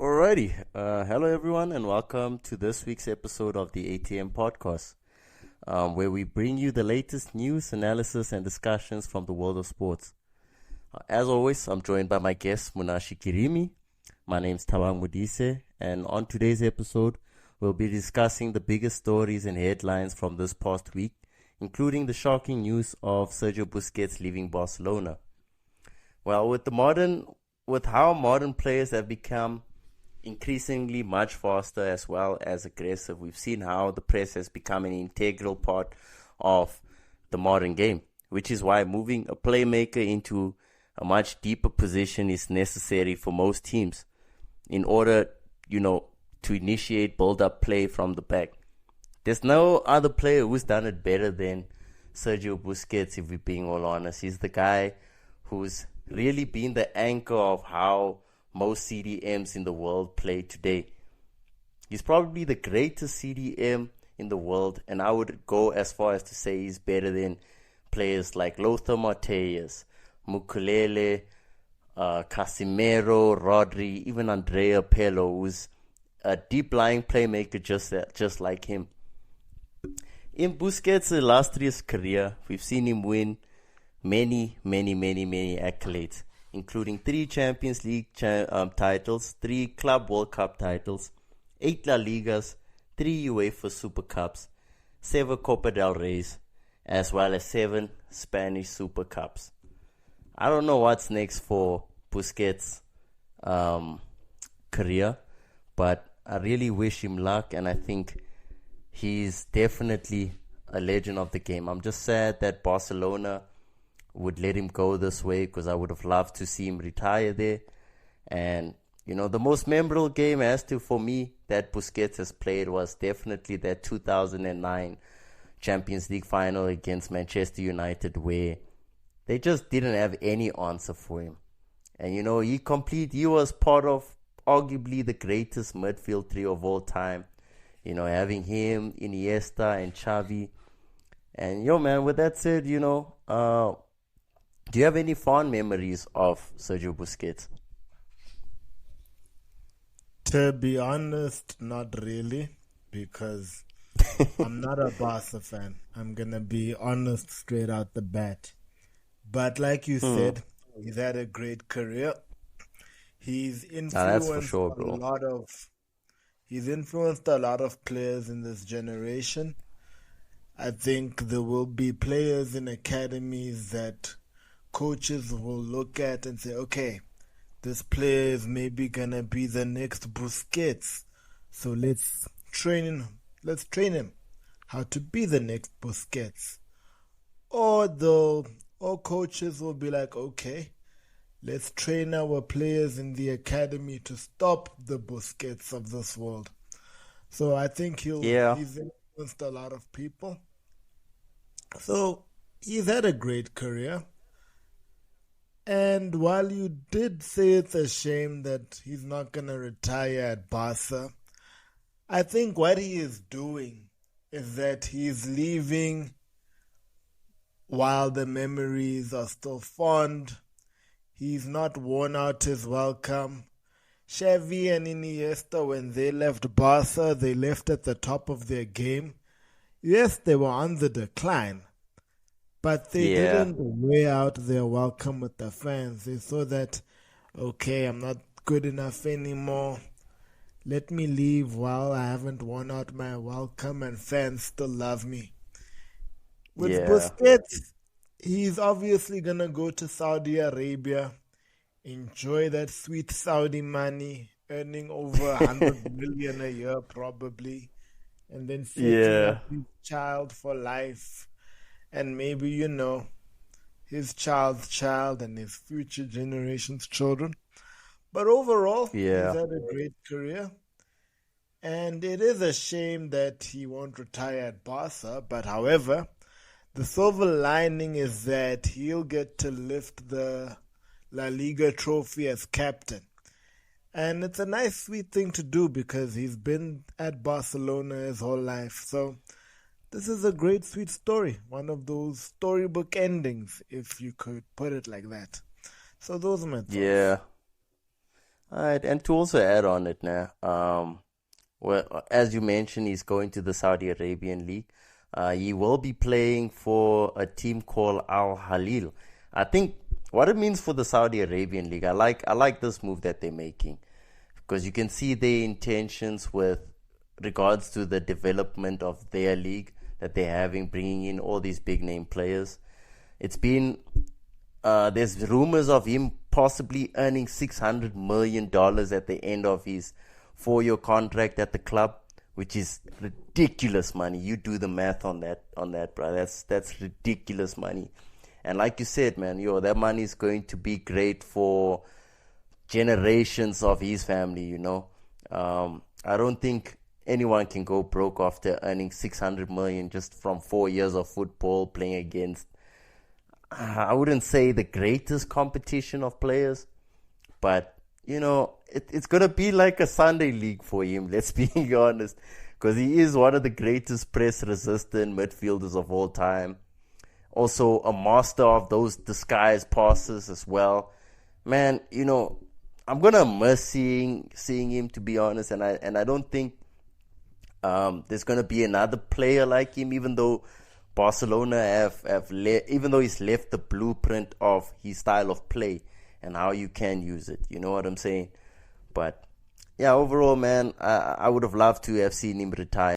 Alrighty, hello everyone, and welcome to this week's episode of the ATM Podcast, where we bring you the latest news, analysis, and discussions from the world of sports. As always, I'm joined by my guest Munashi Kirimi. My name's Tabang Mudise, and on today's episode, we'll be discussing the biggest stories and headlines from this past week, including the shocking news of Sergio Busquets leaving Barcelona. Well, with how modern players have become increasingly much faster as well as aggressive, we've seen how the press has become an integral part of the modern game, which is why moving a playmaker into a much deeper position is necessary for most teams in order, to initiate build-up play from the back. There's no other player who's done it better than Sergio Busquets, if we're being all honest. He's the guy who's really been the anchor of how most CDMs in the world play today. He's probably the greatest CDM in the world, and I would go as far as to say he's better than players like Lothar Matthäus, Mukulele, Casemiro, Rodri, even Andrea Pirlo, who's a deep-lying playmaker just like him. In Busquets' illustrious career, we've seen him win many accolades, including 3 Champions League titles, 3 Club World Cup titles, 8 La Ligas, 3 UEFA Super Cups, 7 Copa del Reys, as well as 7 Spanish Super Cups. I don't know what's next for Busquets' career, but I really wish him luck, and I think he's definitely a legend of the game. I'm just sad that Barcelona would let him go this way, because I would have loved to see him retire there. And, the most memorable game for me that Busquets has played was definitely that 2009 Champions League final against Manchester United, where they just didn't have any answer for him. And, he was part of arguably the greatest midfield trio of all time. Having him, Iniesta, and Xavi. And, man, with that said, do you have any fond memories of Sergio Busquets? To be honest, not really, because I'm not a Barca fan. I'm going to be honest straight out the bat. But like you said, he's had a great career. He's That's for sure, bro. He's influenced a lot of players in this generation. I think there will be players in academies that coaches will look at and say, okay, this player is maybe going to be the next Busquets. So let's train him how to be the next Busquets. Or coaches will be like, okay, let's train our players in the academy to stop the Busquets of this world. So I think he's influenced a lot of people. So he's had a great career. And while you did say it's a shame that he's not going to retire at Barca, I think what he is doing is that he's leaving while the memories are still fond. He's not worn out his welcome. Xavi and Iniesta, when they left Barca, they left at the top of their game. Yes, they were on the decline, but they didn't wear out their welcome with the fans. They saw that, okay, I'm not good enough anymore. Let me leave while I haven't worn out my welcome and fans still love me. With Busquets, he's obviously going to go to Saudi Arabia, enjoy that sweet Saudi money, earning over 100 million a year probably, and then setting up his child for life. And maybe, his child's child and his future generation's children. But overall, he's had a great career. And it is a shame that he won't retire at Barca. But however, the silver lining is that he'll get to lift the La Liga trophy as captain. And it's a nice, sweet thing to do because he's been at Barcelona his whole life. So this is a great, sweet story. One of those storybook endings, if you could put it like that. So those are my thoughts. Yeah. All right, and to also add on it now, well, as you mentioned, he's going to the Saudi Arabian League. He will be playing for a team called Al Halil. I think what it means for the Saudi Arabian League, I like this move that they're making because you can see their intentions with regards to the development of their league that they're having, bringing in all these big name players. It's been there's rumors of him possibly earning $600 million at the end of his 4-year contract at the club, which is ridiculous money. You do the math on that, bro. That's ridiculous money. And like you said, man, that money is going to be great for generations of his family. I don't think anyone can go broke after earning 600 million just from 4 years of football playing against, I wouldn't say the greatest competition of players, but it's gonna be like a Sunday league for him. Let's be honest, because he is one of the greatest press-resistant midfielders of all time. Also, a master of those disguise passes as well. Man, I'm gonna miss seeing him, to be honest, and I don't think there's gonna be another player like him, even though Barcelona even though he's left the blueprint of his style of play and how you can use it. You know what I'm saying? But yeah, overall, man, I would have loved to have seen him retire.